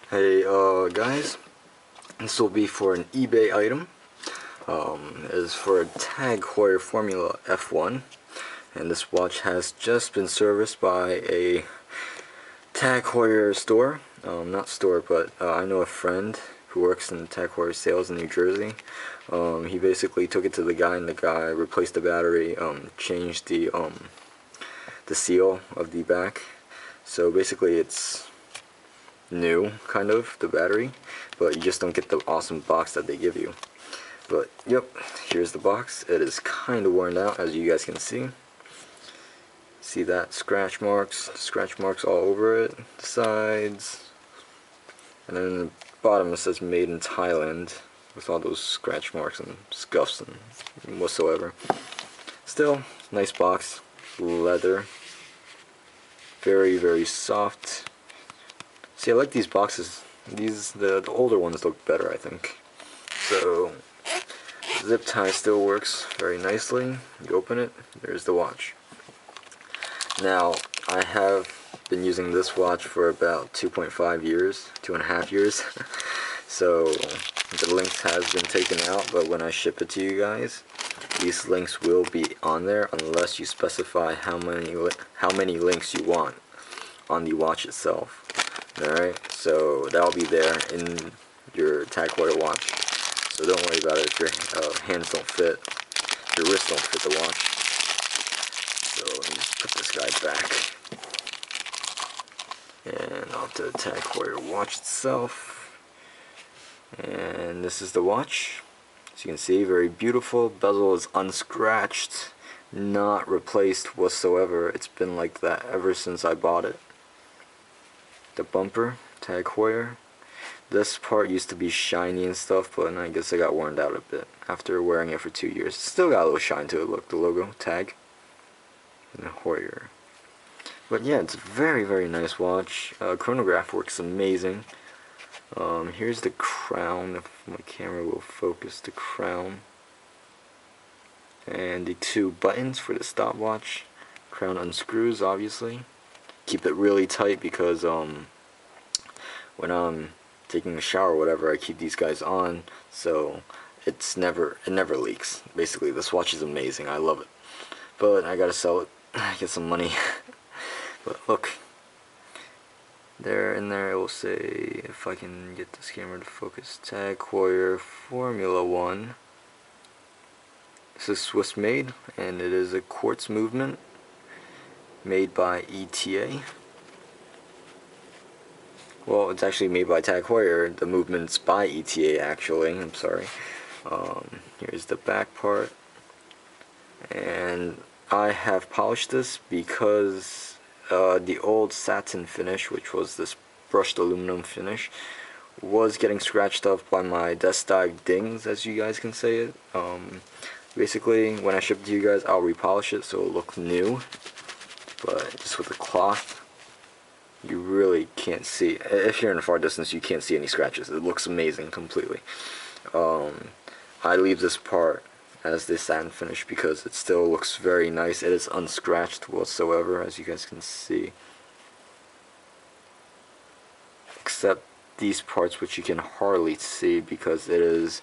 Hey guys, this will be for an eBay item. It is for a TAG Heuer Formula F1, and this watch has just been serviced by a TAG Heuer store. Not store, but I know a friend who works in TAG Heuer sales in New Jersey. He basically took it to the guy, and the guy replaced the battery, changed the seal of the back. So basically, it's new, kind of, the battery, but you just don't get the awesome box that they give you. But yep, here's the box. It is kind of worn out, as you guys can see. See that? Scratch marks all over it, the sides, and then the bottom it says made in Thailand, with all those scratch marks and scuffs and whatsoever. Still, nice box, leather, very, very soft. See, I like these boxes. The older ones look better, I think. So, zip tie still works very nicely. You open it, there's the watch. Now, I have been using this watch for about 2.5 years, 2.5 years. So, the links has been taken out, but when I ship it to you guys, these links will be on there unless you specify how many links you want on the watch itself. Alright, so that'll be there in your TAG Heuer watch. So don't worry about it if your hands don't fit, your wrists don't fit the watch. So let me just put this guy back. And onto the TAG Heuer watch itself. And this is the watch. As you can see, very beautiful. Bezel is unscratched, not replaced whatsoever. It's been like that ever since I bought it. The bumper, TAG Heuer. This part used to be shiny and stuff, but I guess it got worn out a bit after wearing it for 2 years. It's still got a little shine to it. Look, the logo, TAG, and Heuer. But yeah, it's a very, very nice watch. Chronograph works amazing. Here's the crown, if my camera will focus the crown. And the two buttons for the stopwatch. Crown unscrews, obviously. Keep it really tight because when I'm taking a shower or whatever, I keep these guys on, so it never leaks. Basically, this watch is amazing. I love it, but I gotta sell it, get some money. But look, there in there, it will say, if I can get this camera to focus, TAG Heuer Formula 1. This is Swiss made, and it is a quartz movement made by ETA. Well, it's actually made by TAG Heuer. The movement's by ETA, actually. I'm sorry. Here's the back part. And I have polished this because the old satin finish, which was this brushed aluminum finish, was getting scratched up by my desk dive dings, as you guys can say it. Basically, when I ship it to you guys, I'll repolish it so it'll look new. But just with the cloth, you really can't see. If you're in a far distance, you can't see any scratches. It looks amazing completely. I leave this part as the satin finish because it still looks very nice. It is unscratched whatsoever, as you guys can see, except these parts, which you can hardly see because it is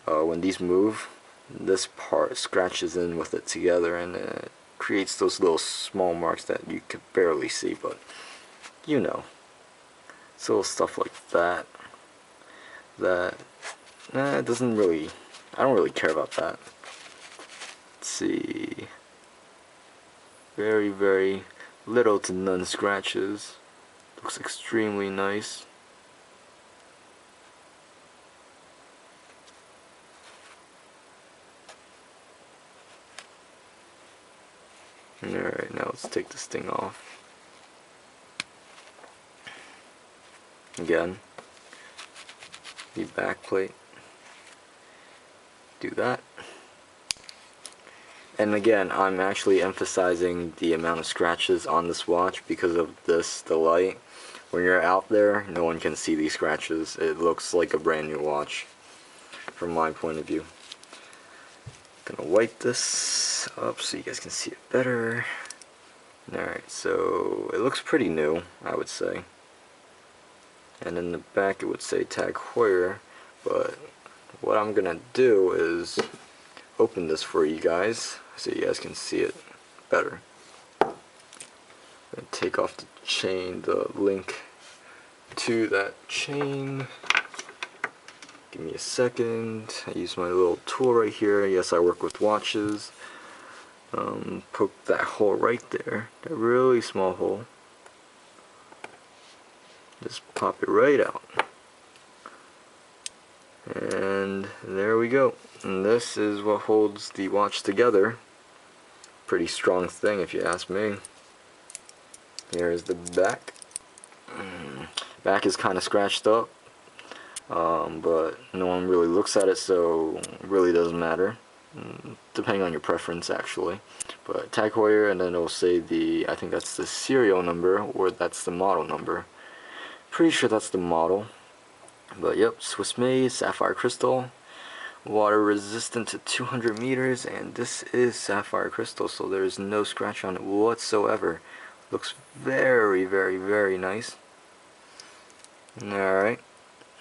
when these move, this part scratches in with it together, and it creates those little small marks that you could barely see, but you know, it's little stuff like that it doesn't really, I don't really care about that. Let's see, very, very little to none scratches. Looks extremely nice. Alright, now let's take this thing off. Again, the back plate, do that. And again, I'm actually emphasizing the amount of scratches on this watch because of this, the light. When you're out there, no one can see these scratches. It looks like a brand new watch from my point of view. Gonna wipe this up so you guys can see it better. Alright, so it looks pretty new, I would say. and in the back it would say Tag Heuer, but what I'm gonna do is open this for you guys so you guys can see it better. And take off the chain, the link to that chain. Give me a second. I use my little tool right here. Yes, I work with watches. Poke that hole right there, that really small hole. Just pop it right out. And there we go. And this is what holds the watch together. Pretty strong thing if you ask me. Here's the back. Back is kind of scratched up, but no one really looks at it, so it really doesn't matter. Depending on your preference, actually. But Tag Heuer, and then it'll say the, I think that's the serial number, or that's the model number. Pretty sure that's the model. But yep, Swiss made, sapphire crystal, water resistant to 200 meters, and this is sapphire crystal, so there's no scratch on it whatsoever. Looks very, very, very nice. Alright,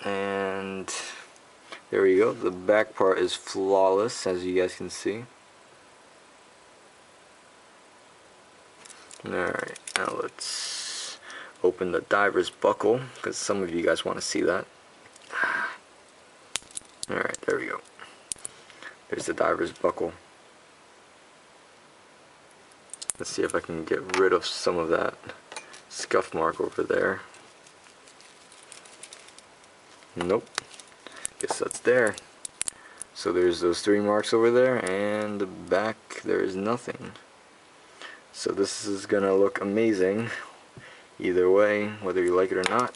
and there we go. The back part is flawless, as you guys can see. Alright, now let's open the diver's buckle, because some of you guys want to see that. Alright, there we go. There's the diver's buckle. Let's see if I can get rid of some of that scuff mark over there. Nope. Guess that's there. So there's those 3 marks over there, and the back there is nothing. So this is gonna look amazing either way, whether you like it or not.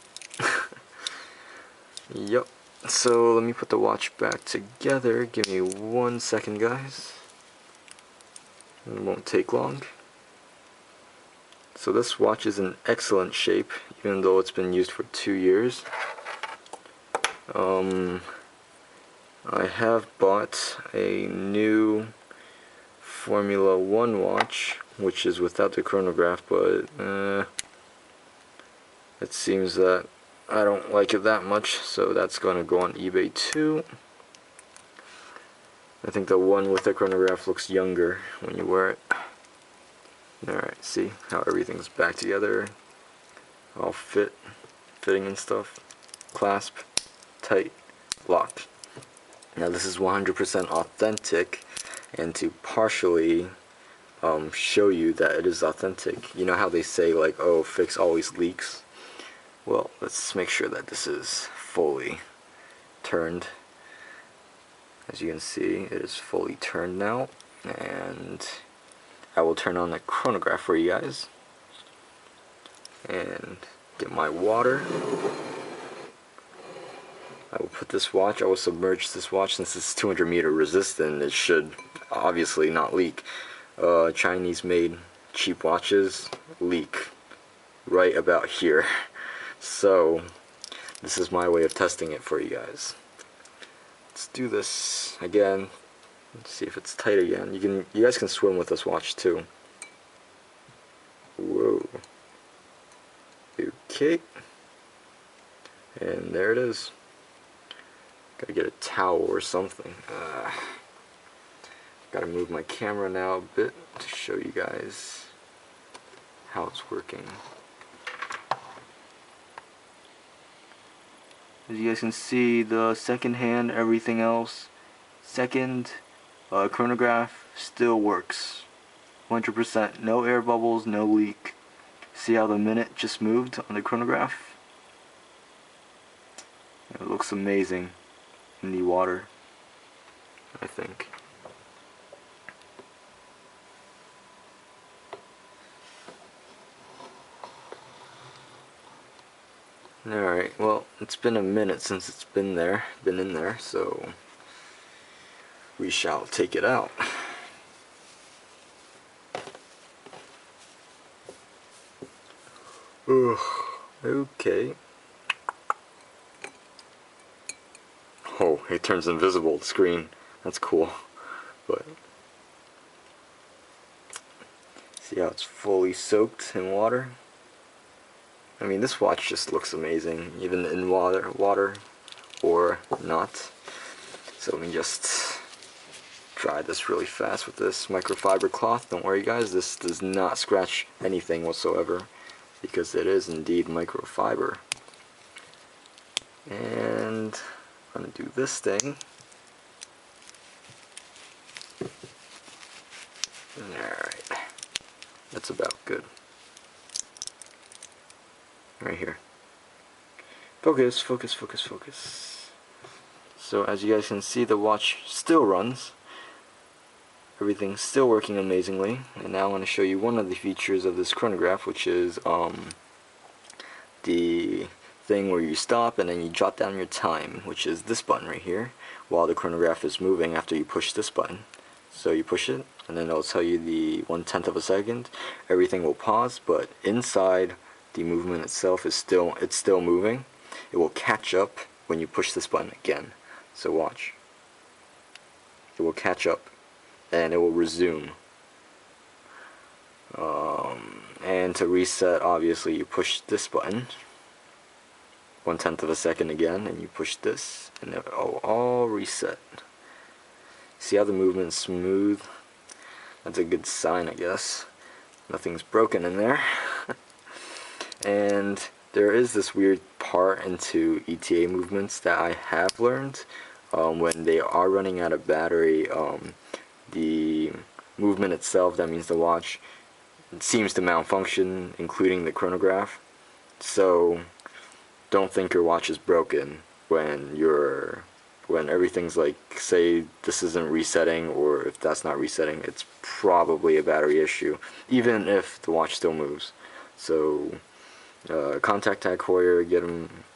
Yep. So let me put the watch back together. Give me 1 second, guys. It won't take long. So this watch is in excellent shape, even though it's been used for 2 years. I have bought a new Formula 1 watch, which is without the chronograph, but it seems that I don't like it that much, so that's going to go on eBay too. I think the one with the chronograph looks younger when you wear it. Alright, see how everything's back together, all fitting and stuff, clasp, tight, locked. Now this is 100% authentic, and to partially show you that it is authentic, you know how they say like, oh, fix always leaks? Well, let's make sure that this is fully turned. As you can see, it is fully turned now, and I will turn on the chronograph for you guys and get my water. I will put this watch, I will submerge this watch. Since it's 200 meter resistant, it should obviously not leak. Chinese made cheap watches leak right about here. So this is my way of testing it for you guys. Let's do this again. Let's see if it's tight again. You guys can swim with this watch too. Whoa. Okay. And there it is. Gotta get a towel or something. Gotta move my camera now a bit to show you guys how it's working. As you guys can see, the second hand, everything else, second chronograph still works. 100%, no air bubbles, no leak. See how the minute just moved on the chronograph? It looks amazing in the water, I think. Alright, well, it's been a minute since it's been in there, so we shall take it out. Ugh, okay. Oh, it turns invisible, the screen. That's cool. But see how it's fully soaked in water? I mean, this watch just looks amazing, even in water or not. So let me just dry this really fast with this microfiber cloth. Don't worry guys, this does not scratch anything whatsoever because it is indeed microfiber. And I'm going to do this thing. Alright, that's about good. Right here. Focus, focus, focus, focus. So as you guys can see, the watch still runs. Everything's still working amazingly. And now I want to show you one of the features of this chronograph, which is the thing where you stop and then you jot down your time, which is this button right here, while the chronograph is moving after you push this button. So you push it, and then it'll tell you the 1/10 of a second. Everything will pause, but inside the movement itself is still moving. It will catch up when you push this button again. So watch. It will catch up, and it will resume. And to reset, obviously, you push this button. 1/10 of a second again, and you push this, and it will all reset. See how the movement's smooth? That's a good sign, I guess. Nothing's broken in there. And there is this weird part into ETA movements that I have learned. When they are running out of battery, the movement itself, that means the watch, seems to malfunction, including the chronograph. So don't think your watch is broken when everything's like, say this isn't resetting, or if that's not resetting, it's probably a battery issue, even if the watch still moves. So contact Tag Heuer,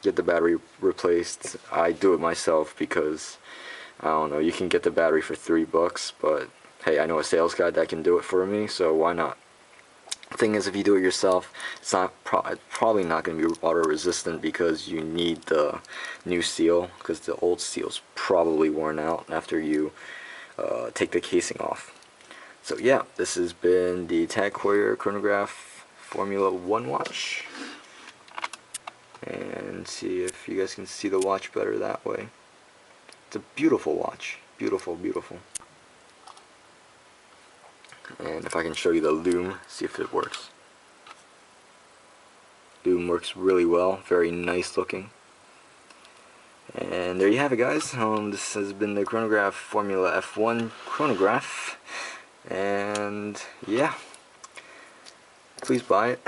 get the battery replaced. I do it myself because I don't know, you can get the battery for $3, but hey, I know a sales guy that can do it for me, so why not? Thing is, if you do it yourself, it's probably not going to be water resistant because you need the new seal, because the old seal's probably worn out after you take the casing off. So yeah, this has been the Tag Heuer Chronograph Formula 1 watch, and see if you guys can see the watch better that way. It's a beautiful watch, beautiful, beautiful. And if I can show you the loom, see if it works. Loom works really well, very nice looking. And there you have it, guys. This has been the Chronograph Formula F1 Chronograph. And yeah, please buy it.